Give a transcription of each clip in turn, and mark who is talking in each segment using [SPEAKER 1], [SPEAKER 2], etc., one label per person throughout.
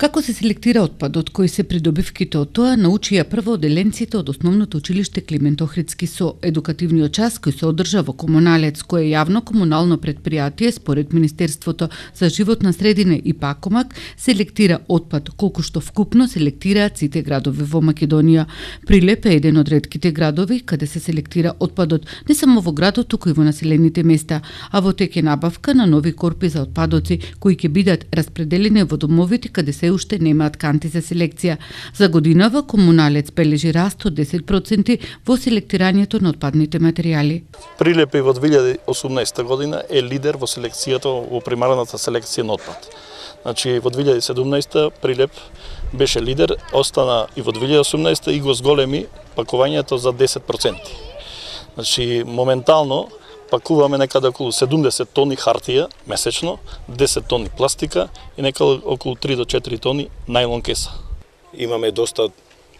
[SPEAKER 1] Како се селектира отпадот, кои се придобивките од тоа, научија прво оделенците од Основното училиште Климент Охридски со едукативниот час кој се одржа во Комуналец, кој е јавно комунално предпријатие според Министерството за животна средина и ПАКОМАК, селектира отпад колку што вкупно селектираат сите градови во Македонија. Прилеп е еден од ретките градови каде се селектира отпадот не само во градот, туку и во населените места, а во тек е набавка на нови корпи за отпадоци кои ќе бидат распределени во домовите каде се уште немаат канти за селекција. За годинава Комуналец бележи раст од 10% во селектирањето на отпадните материјали.
[SPEAKER 2] Прилеп во 2018 година е лидер во селекцијата во примарната селекција на отпад. Значи во 2017 Прилеп беше лидер, остана и во 2018 и го зголеми пакувањето за 10%. Значи моментално пакуваме некаде околу 70 тони хартија месечно, 10 тони пластика и некаде околу 3 до 4 тони најлон кеса.
[SPEAKER 3] Имаме доста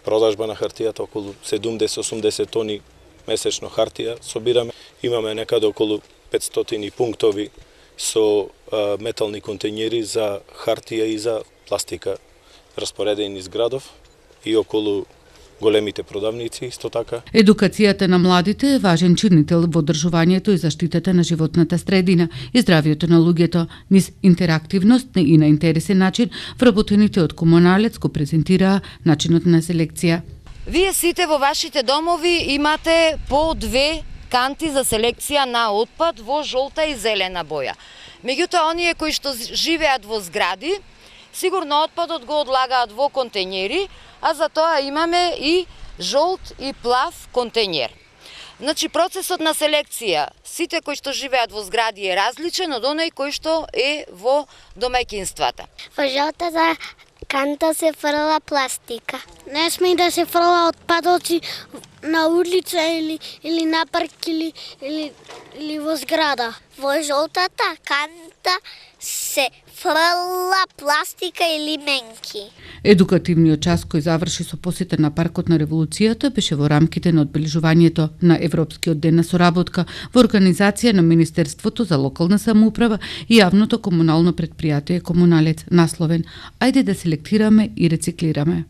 [SPEAKER 3] продажба на хартијата, околу 70-80 тони месечно хартија собираме. Имаме некаде околу 500 пунктови со метални контејнери за хартија и за пластика распоредени из градов и околу големите продавници исто така.
[SPEAKER 1] Едукацијата на младите е важен чинител во одржувањето и заштитата на животната средина и здравието на луѓето. Низ интерактивност и на интересен начин вработените од Комуналец го презентираа начинот на селекција.
[SPEAKER 4] Вие сите во вашите домови имате по 2 канти за селекција на отпад во жолта и зелена боја. Меѓутоа, оние кои што живеат во згради, сигурно отпадот го одлагаат во контејнери, а за тоа имаме и жолт и плав контејнер. Значи, процесот на селекција, сите кои што живеат во згради е различен од оној кој што е во домаќинствата.
[SPEAKER 5] Во жолтата канта се фрла пластика. Не сме да се фрла отпадоци на улица или на парк или во зграда. Во жолтата канта се фрла пластика или менки.
[SPEAKER 1] Едукативниот час кој заврши со посета на паркот на Револуцијата беше во рамките на одбележувањето на Европскиот ден на соработка во организација на Министерството за локална самоуправа и јавното комунално предпријатие Комуналец, насловен "Ајде да селектираме и рециклираме".